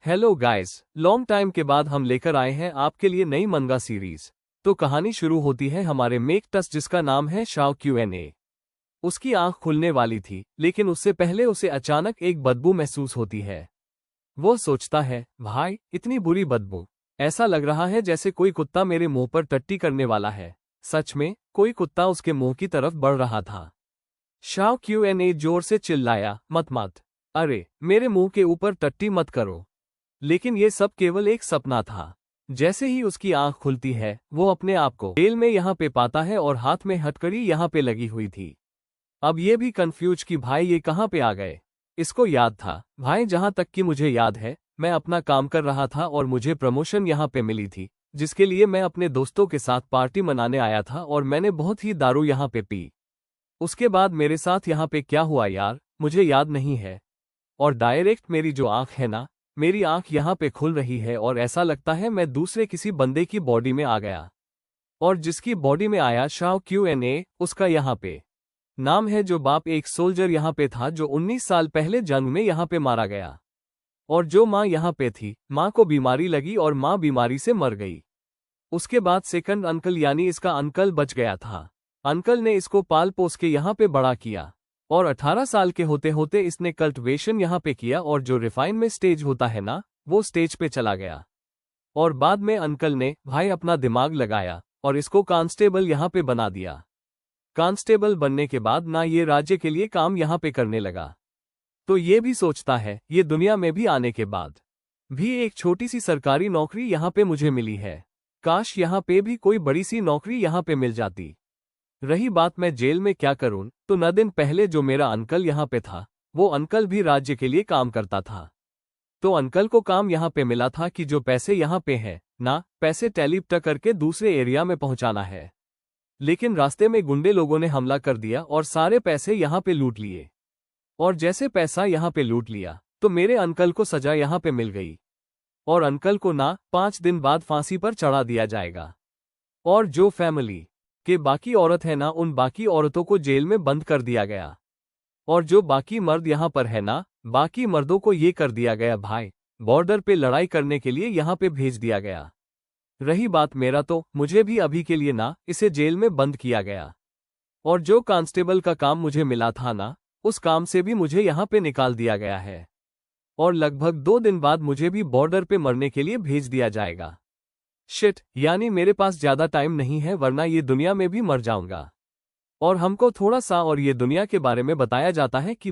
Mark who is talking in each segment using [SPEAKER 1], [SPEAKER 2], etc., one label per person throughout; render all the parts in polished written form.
[SPEAKER 1] Hello guys, long time के बाद हम लेकर आए हैं आपके लिए नई मंगा सीरीज। तो कहानी शुरू होती है हमारे मेक टस जिसका नाम है शाओ क्यूएनए। उसकी आंख खुलने वाली थी, लेकिन उससे पहले उसे अचानक एक बदबू महसूस होती है। वो सोचता है, भाई इतनी बुरी बदबू, ऐसा लग रहा है जैसे कोई कुत्ता मेरे मुंह पर टट्टी करने वाला है। सच में कोई कुत्ता उसके मुंह की तरफ बढ़ रहा था। शाओ क्यूएनए जोर से चिल्लाया, मत मत, अरे मेरे मुंह के ऊपर टट्टी मत करो। लेकिन ये सब केवल एक सपना था। जैसे ही उसकी आंख खुलती है, वो अपने आप को जेल में यहाँ पे पाता है और हाथ में हथकड़ी यहाँ पे लगी हुई थी। अब ये भी कंफ्यूज कि भाई ये कहाँ पे आ गए। इसको याद था, भाई जहाँ तक कि मुझे याद है, मैं अपना काम कर रहा था और मुझे प्रमोशन यहाँ पे मिली थी, जिसके लिए मैं अपने दोस्तों के साथ पार्टी मनाने आया था और मैंने बहुत ही दारू यहाँ पे पी। उसके बाद मेरे साथ यहाँ पे क्या हुआ यार, मुझे याद नहीं है। और डायरेक्ट मेरी जो आंख है ना, मेरी आंख यहाँ पे खुल रही है और ऐसा लगता है मैं दूसरे किसी बंदे की बॉडी में आ गया। और जिसकी बॉडी में आया शाओ क्यूएनए, उसका यहाँ पे नाम है जो बाप एक सोल्जर यहाँ पे था जो 19 साल पहले जंग में यहाँ पे मारा गया। और जो माँ यहाँ पे थी, माँ को बीमारी लगी और माँ बीमारी से मर गई। उसके बाद सेकंड अंकल यानी इसका अंकल बच गया था। अंकल ने इसको पाल पोस के यहाँ पे बड़ा किया और 18 साल के होते होते इसने कल्टिवेशन यहाँ पे किया और जो रिफाइन में स्टेज होता है ना, वो स्टेज पे चला गया। और बाद में अंकल ने भाई अपना दिमाग लगाया और इसको कांस्टेबल यहाँ पे बना दिया। कांस्टेबल बनने के बाद ना ये राज्य के लिए काम यहाँ पे करने लगा। तो ये भी सोचता है ये दुनिया में भी आने के बाद भी एक छोटी सी सरकारी नौकरी यहाँ पे मुझे मिली है। काश यहाँ पे भी कोई बड़ी सी नौकरी यहाँ पे मिल जाती। रही बात मैं जेल में क्या करूं, तो 9 दिन पहले जो मेरा अंकल यहाँ पे था, वो अंकल भी राज्य के लिए काम करता था। तो अंकल को काम यहाँ पे मिला था कि जो पैसे यहाँ पे हैं ना, पैसे टेलीप्टा करके दूसरे एरिया में पहुंचाना है। लेकिन रास्ते में गुंडे लोगों ने हमला कर दिया और सारे पैसे यहाँ पे लूट लिए। और जैसे पैसा यहाँ पे लूट लिया, तो मेरे अंकल को सजा यहाँ पे मिल गई। और अंकल को ना 5 दिन बाद फांसी पर चढ़ा दिया जाएगा। और जो फैमिली के बाकी औरत है ना, उन बाकी औरतों को जेल में बंद कर दिया गया। और जो बाकी मर्द यहाँ पर है ना, बाकी मर्दों को ये कर दिया गया भाई, बॉर्डर पे लड़ाई करने के लिए यहाँ पे भेज दिया गया। रही बात मेरा, तो मुझे भी अभी के लिए ना इसे जेल में बंद किया गया। और जो कांस्टेबल का काम मुझे मिला था ना, उस काम से भी मुझे यहाँ पे निकाल दिया गया है। और लगभग 2 दिन बाद मुझे भी बॉर्डर पे मरने के लिए भेज दिया जाएगा। शिट, यानी मेरे पास ज्यादा टाइम नहीं है, वरना ये दुनिया में भी मर जाऊंगा। और हमको थोड़ा सा और ये दुनिया के बारे में बताया जाता है कि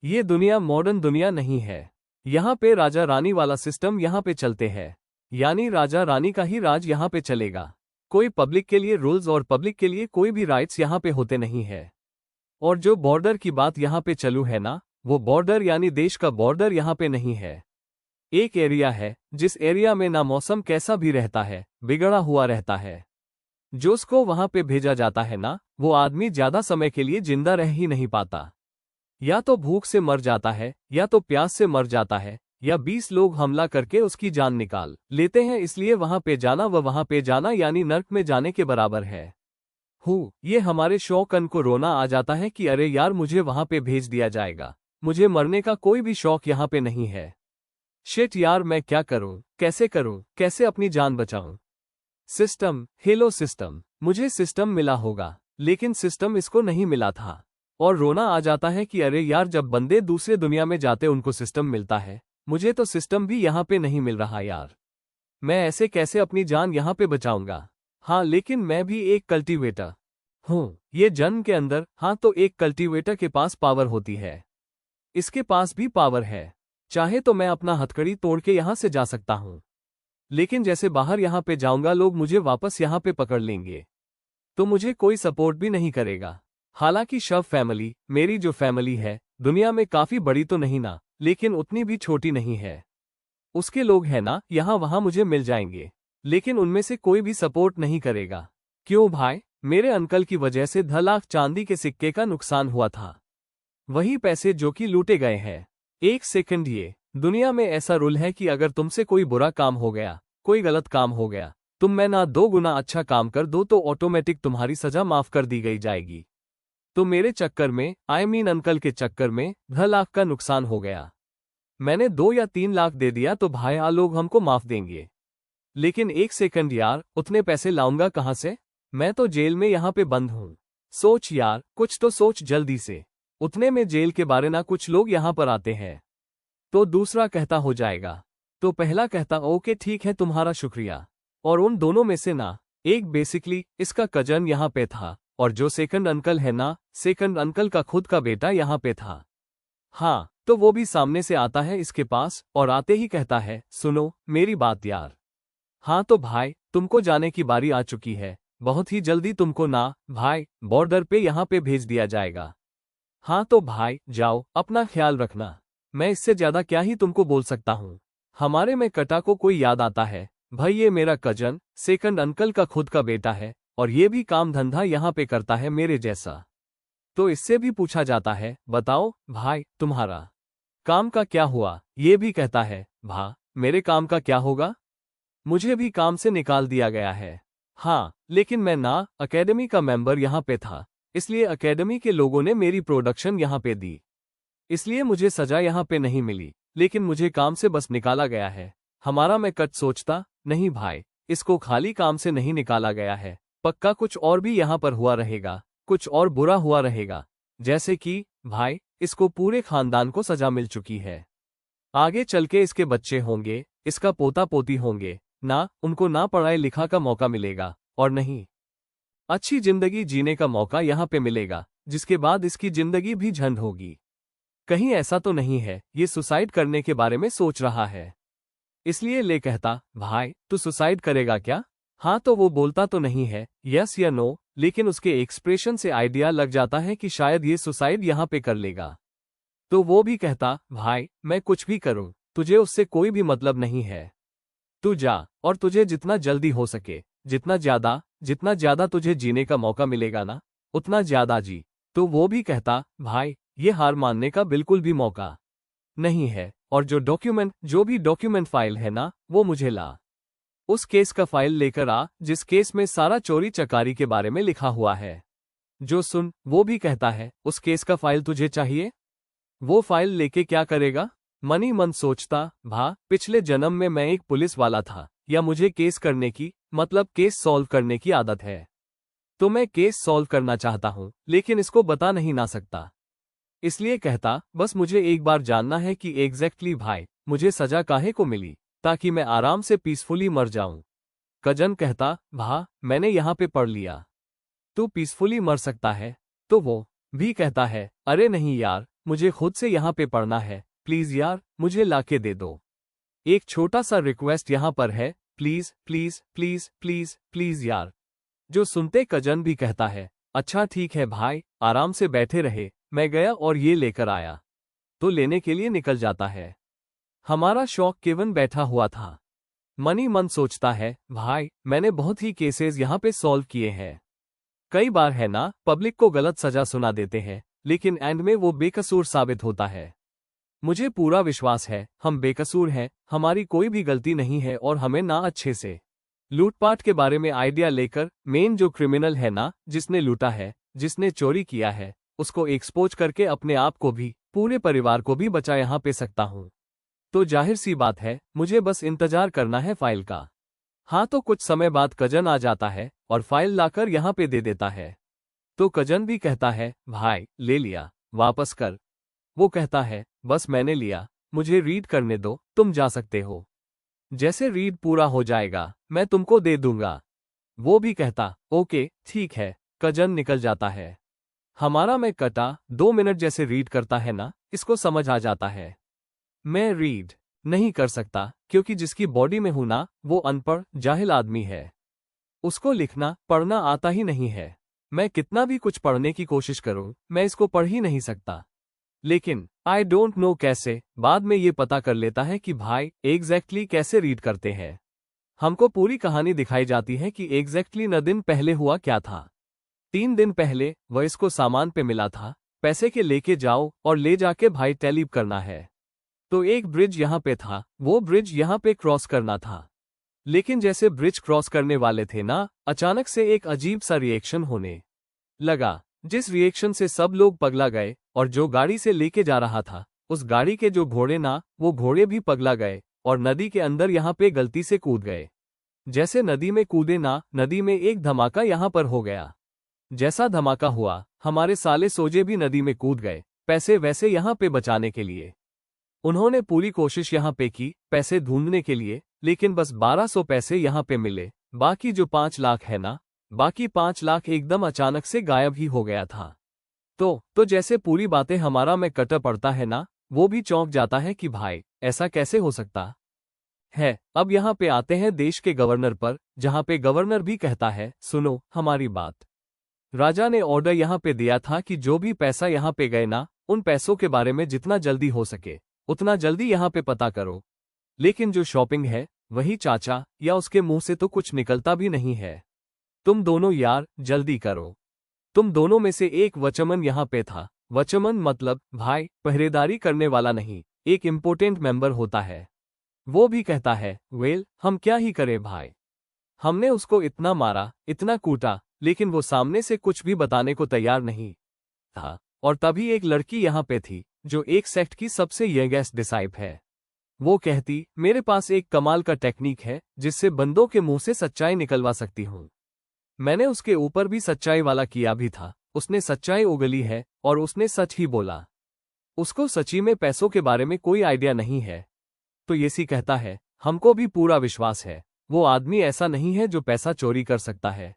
[SPEAKER 1] ये दुनिया मॉडर्न दुनिया नहीं है। यहाँ पे राजा रानी वाला सिस्टम यहाँ पे चलते हैं, यानी राजा रानी का ही राज यहाँ पे चलेगा। कोई पब्लिक के लिए रूल्स और पब्लिक के लिए कोई भी राइट्स यहाँ पे होते नहीं है। और जो बॉर्डर की बात यहाँ पे चलू है ना, वो बॉर्डर यानी देश का बॉर्डर यहाँ पे नहीं है। एक एरिया है जिस एरिया में ना मौसम कैसा भी रहता है, बिगड़ा हुआ रहता है। जो उसको वहां पे भेजा जाता है ना, वो आदमी ज्यादा समय के लिए जिंदा रह ही नहीं पाता। या तो भूख से मर जाता है, या तो प्यास से मर जाता है, या 20 लोग हमला करके उसकी जान निकाल लेते हैं। इसलिए वहां पे जाना वहां पे जाना यानी नर्क में जाने के बराबर है। ये हमारे शौकन को रोना आ जाता है कि अरे यार मुझे वहां पे भेज दिया जाएगा, मुझे मरने का कोई भी शौक यहाँ पे नहीं है। शिट यार, मैं क्या करूं, कैसे करूं, कैसे अपनी जान बचाऊं। सिस्टम, हेलो सिस्टम, मुझे सिस्टम मिला होगा, लेकिन सिस्टम इसको नहीं मिला था। और रोना आ जाता है कि अरे यार, जब बंदे दूसरे दुनिया में जाते उनको सिस्टम मिलता है, मुझे तो सिस्टम भी यहाँ पे नहीं मिल रहा यार। मैं ऐसे कैसे अपनी जान यहाँ पे बचाऊंगा। हाँ, लेकिन मैं भी एक कल्टीवेटर हूँ ये जन्म के अंदर। हाँ, तो एक कल्टीवेटर के पास पावर होती है, इसके पास भी पावर है। चाहे तो मैं अपना हथकड़ी तोड़ के यहाँ से जा सकता हूँ, लेकिन जैसे बाहर यहाँ पे जाऊंगा लोग मुझे वापस यहाँ पे पकड़ लेंगे, तो मुझे कोई सपोर्ट भी नहीं करेगा। हालांकि शव फैमिली, मेरी जो फैमिली है, दुनिया में काफी बड़ी तो नहीं ना, लेकिन उतनी भी छोटी नहीं है। उसके लोग हैं ना, यहाँ वहाँ मुझे मिल जाएंगे, लेकिन उनमें से कोई भी सपोर्ट नहीं करेगा। क्यों भाई, मेरे अंकल की वजह से 10 लाख चांदी के सिक्के का नुकसान हुआ था, वही पैसे जो कि लूटे गए हैं। एक सेकंड, ये दुनिया में ऐसा रूल है कि अगर तुमसे कोई बुरा काम हो गया, कोई गलत काम हो गया, तुम में ना 2 गुना अच्छा काम कर दो तो ऑटोमेटिक तुम्हारी सजा माफ कर दी गई जाएगी। तो मेरे चक्कर में, अंकल के चक्कर में 10 लाख का नुकसान हो गया। मैंने 2 या 3 लाख दे दिया तो भाई आ लोग हमको माफ देंगे। लेकिन 1 सेकंड यार, उतने पैसे लाऊंगा कहाँ से? मैं तो जेल में यहाँ पे बंद हूँ। सोच यार, कुछ तो सोच जल्दी से। उतने में जेल के बारे ना कुछ लोग यहाँ पर आते हैं। तो दूसरा कहता हो जाएगा। तो पहला कहता ओके ठीक है, तुम्हारा शुक्रिया। और उन दोनों में से ना एक बेसिकली इसका कजन यहाँ पे था, और जो सेकंड अंकल है ना, सेकंड अंकल का खुद का बेटा यहाँ पे था। हाँ, तो वो भी सामने से आता है इसके पास और आते ही कहता है सुनो मेरी बात यार। हाँ तो भाई, तुमको जाने की बारी आ चुकी है। बहुत ही जल्दी तुमको ना भाई बॉर्डर पे यहाँ पे भेज दिया जाएगा। हाँ तो भाई जाओ, अपना ख्याल रखना। मैं इससे ज्यादा क्या ही तुमको बोल सकता हूँ। हमारे में कटा को कोई याद आता है भाई, ये मेरा कजन सेकंड अंकल का खुद का बेटा है और ये भी काम धंधा यहाँ पे करता है मेरे जैसा। तो इससे भी पूछा जाता है बताओ भाई तुम्हारा काम का क्या हुआ? ये भी कहता है भा मेरे काम का क्या होगा, मुझे भी काम से निकाल दिया गया है। हाँ लेकिन मैं ना एकेडमी का मेंबर यहाँ पे था, इसलिए एकेडमी के लोगों ने मेरी प्रोडक्शन यहाँ पे दी, इसलिए मुझे सजा यहाँ पे नहीं मिली, लेकिन मुझे काम से बस निकाला गया है। हमारा मैं कट सोचता नहीं भाई, इसको खाली काम से नहीं निकाला गया है, पक्का कुछ और भी यहाँ पर हुआ रहेगा, कुछ और बुरा हुआ रहेगा। जैसे कि भाई इसको पूरे खानदान को सजा मिल चुकी है। आगे चल के इसके बच्चे होंगे, इसका पोता पोती होंगे ना, उनको ना पढ़ाई लिखा का मौका मिलेगा और नहीं अच्छी जिंदगी जीने का मौका यहाँ पे मिलेगा, जिसके बाद इसकी जिंदगी भी झंड होगी। कहीं ऐसा तो नहीं है ये सुसाइड करने के बारे में सोच रहा है? इसलिए ले कहता भाई तू सुसाइड करेगा क्या? हाँ तो वो बोलता तो नहीं है यस या नो, लेकिन उसके एक्सप्रेशन से आइडिया लग जाता है कि शायद ये सुसाइड यहाँ पे कर लेगा। तो वो भी कहता भाई मैं कुछ भी करूं, तुझे उससे कोई भी मतलब नहीं है। तू जा और तुझे जितना जल्दी हो सके, जितना ज्यादा तुझे जीने का मौका मिलेगा ना, उतना ज्यादा जी। तो वो भी कहता भाई ये हार मानने का बिल्कुल भी मौका नहीं है, और जो भी डॉक्यूमेंट फाइल है ना, वो मुझे ला। उस केस का फाइल लेकर आ जिस केस में सारा चोरी चकारी के बारे में लिखा हुआ है। जो सुन, वो भी कहता है उस केस का फाइल तुझे चाहिए? वो फाइल लेके क्या करेगा? मनी मन सोचता भा पिछले जन्म में मैं एक पुलिस वाला था, या मुझे केस करने की मतलब केस सॉल्व करने की आदत है, तो मैं केस सॉल्व करना चाहता हूँ, लेकिन इसको बता नहीं ना सकता। इसलिए कहता बस मुझे एक बार जानना है कि एग्जैक्टली भाई मुझे सजा काहे को मिली, ताकि मैं आराम से पीसफुली मर जाऊं। कजन कहता भा मैंने यहाँ पे पढ़ लिया, तू पीसफुली मर सकता है। तो वो भी कहता है अरे नहीं यार, मुझे खुद से यहाँ पे पढ़ना है, प्लीज यार मुझे लाके दे दो। एक छोटा सा रिक्वेस्ट यहाँ पर है, please please please please please यार। जो सुनते कजन भी कहता है अच्छा ठीक है भाई, आराम से बैठे रहे, मैं गया और ये लेकर आया। तो लेने के लिए निकल जाता है। हमारा शौक केवन बैठा हुआ था। मनी मन सोचता है भाई मैंने बहुत ही केसेस यहाँ पे सॉल्व किए हैं। कई बार है ना पब्लिक को गलत सजा सुना देते हैं, लेकिन एंड में वो बेकसूर साबित होता है। मुझे पूरा विश्वास है हम बेकसूर हैं, हमारी कोई भी गलती नहीं है, और हमें ना अच्छे से लूटपाट के बारे में आइडिया लेकर मेन जो क्रिमिनल है ना, जिसने लूटा है, जिसने चोरी किया है, उसको एक्सपोज करके अपने आप को भी पूरे परिवार को भी बचा यहाँ पे सकता हूँ। तो जाहिर सी बात है मुझे बस इंतजार करना है फाइल का। हाँ तो कुछ समय बाद कजन आ जाता है और फाइल लाकर यहाँ पे दे देता है। तो कजन भी कहता है भाई ले लिया, वापस कर। वो कहता है बस मैंने लिया, मुझे रीड करने दो, तुम जा सकते हो। जैसे रीड पूरा हो जाएगा मैं तुमको दे दूंगा। वो भी कहता ओके ठीक है। कजन निकल जाता है। हमारा मैं कटा 2 मिनट जैसे रीड करता है ना, इसको समझ आ जाता है मैं रीड नहीं कर सकता, क्योंकि जिसकी बॉडी में हूं ना वो अनपढ़ जाहिल आदमी है, उसको लिखना पढ़ना आता ही नहीं है। मैं कितना भी कुछ पढ़ने की कोशिश करूं, मैं इसको पढ़ ही नहीं सकता। लेकिन आई डोंट नो कैसे बाद में ये पता कर लेता है कि भाई एग्जैक्टली कैसे रीड करते हैं। हमको पूरी कहानी दिखाई जाती है कि एग्जैक्टली 9 दिन पहले हुआ क्या था। 3 दिन पहले वह इसको सामान पे मिला था, पैसे के लेके जाओ और ले जाके भाई टेलीप करना है। तो एक ब्रिज यहाँ पे था, वो ब्रिज यहाँ पे क्रॉस करना था। लेकिन जैसे ब्रिज क्रॉस करने वाले थे ना, अचानक से एक अजीब सा रिएक्शन होने लगा, जिस रिएक्शन से सब लोग पगला गए, और जो गाड़ी से लेके जा रहा था उस गाड़ी के जो घोड़े ना, वो घोड़े भी पगला गए और नदी के अंदर यहाँ पे गलती से कूद गए। जैसे नदी में कूदे ना, नदी में एक धमाका यहाँ पर हो गया। जैसा धमाका हुआ, हमारे साले सोजे भी नदी में कूद गए, पैसे वैसे यहाँ पे बचाने के लिए। उन्होंने पूरी कोशिश यहाँ पे की पैसे ढूंढने के लिए, लेकिन बस 1200 पैसे यहाँ पे मिले। बाकी जो 5 लाख है ना, बाकी 5 लाख एकदम अचानक से गायब ही हो गया था। तो जैसे पूरी बातें हमारा में कटा पड़ता है ना, वो भी चौंक जाता है कि भाई ऐसा कैसे हो सकता है। अब यहाँ पे आते हैं देश के गवर्नर पर, जहाँ पे गवर्नर भी कहता है, सुनो हमारी बात। राजा ने ऑर्डर यहाँ पे दिया था कि जो भी पैसा यहाँ पे गए ना, उन पैसों के बारे में जितना जल्दी हो सके उतना जल्दी यहाँ पे पता करो। लेकिन जो शॉपिंग है वही चाचा या उसके मुंह से तो कुछ निकलता भी नहीं है। तुम दोनों यार जल्दी करो। तुम दोनों में से एक वचमन यहाँ पे था। वचमन मतलब भाई पहरेदारी करने वाला नहीं, एक इम्पोर्टेंट मेंबर होता है। वो भी कहता है, वेल हम क्या ही करें भाई, हमने उसको इतना मारा इतना कूटा, लेकिन वो सामने से कुछ भी बताने को तैयार नहीं था। और तभी एक लड़की यहाँ पे थी जो एक सेक्ट की सबसे यंगेस्ट डिसाइप है। वो कहती, मेरे पास एक कमाल का टेक्निक है जिससे बंदों के मुंह से सच्चाई निकलवा सकती हूँ। मैंने उसके ऊपर भी सच्चाई वाला किया भी था, उसने सच्चाई उगली है और उसने सच ही बोला। उसको सच्ची में पैसों के बारे में कोई आइडिया नहीं है। तो येसी कहता है, हमको भी पूरा विश्वास है वो आदमी ऐसा नहीं है जो पैसा चोरी कर सकता है।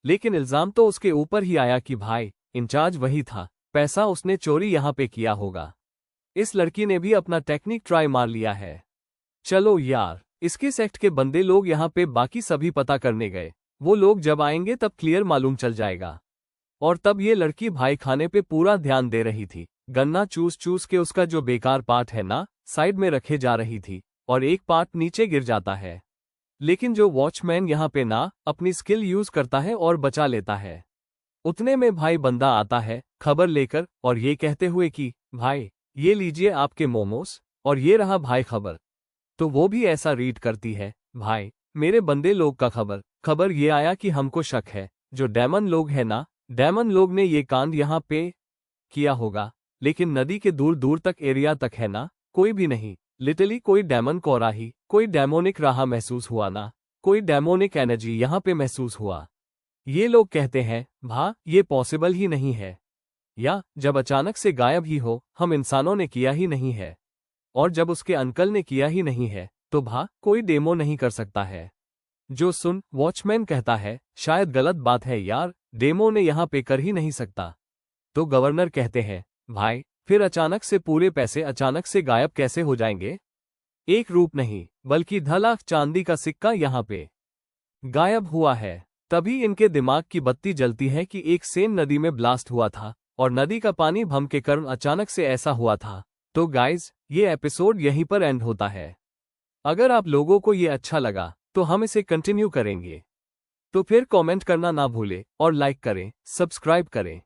[SPEAKER 1] लेकिन इल्जाम तो उसके ऊपर ही आया कि भाई इंचार्ज वही था, पैसा उसने चोरी यहाँ पे किया होगा। इस लड़की ने भी अपना टेक्निक ट्राई मार लिया है। चलो यार, इसके सेक्ट के बंदे लोग यहाँ पे बाकी सभी पता करने गए। वो लोग जब आएंगे तब क्लियर मालूम चल जाएगा। और तब ये लड़की भाई खाने पे पूरा ध्यान दे रही थी। गन्ना चूस चूस के उसका जो बेकार पार्ट है ना, साइड में रखे जा रही थी और एक पार्ट नीचे गिर जाता है। लेकिन जो वॉचमैन यहाँ पे ना अपनी स्किल यूज करता है और बचा लेता है। उतने में भाई बंदा आता है खबर लेकर और ये कहते हुए कि भाई ये लीजिए आपके मोमोस और ये रहा भाई खबर। तो वो भी ऐसा रीड करती है, भाई मेरे बंदे लोग का खबर ये आया कि हमको शक है जो डेमन लोग है ना, डेमन लोग ने ये कांड यहाँ पे किया होगा। लेकिन नदी के दूर दूर तक एरिया तक है ना, कोई भी नहीं। लिटरली कोई डेमन कोराही, कोई डेमोनिक राह महसूस हुआ ना, कोई डेमोनिक एनर्जी यहाँ पे महसूस हुआ। ये लोग कहते हैं ये पॉसिबल ही नहीं है, या जब अचानक से गायब ही हो, हम इंसानों ने किया ही नहीं है, और जब उसके अंकल ने किया ही नहीं है तो कोई डेमो नहीं कर सकता है। जो सुन, वॉचमैन कहता है, शायद गलत बात है यार, डेमो ने यहाँ पे कर ही नहीं सकता। तो गवर्नर कहते हैं, भाई फिर अचानक से पूरे पैसे अचानक से गायब कैसे हो जाएंगे? एक रूप नहीं बल्कि 10 लाख चांदी का सिक्का यहाँ पे गायब हुआ है। तभी इनके दिमाग की बत्ती जलती है कि एक सेन नदी में ब्लास्ट हुआ था और नदी का पानी भम के कारण अचानक से ऐसा हुआ था। तो गाइज, ये एपिसोड यहीं पर एंड होता है। अगर आप लोगों को ये अच्छा लगा तो हम इसे कंटिन्यू करेंगे। तो फिर कमेंट करना ना भूलें और लाइक करें, सब्सक्राइब करें।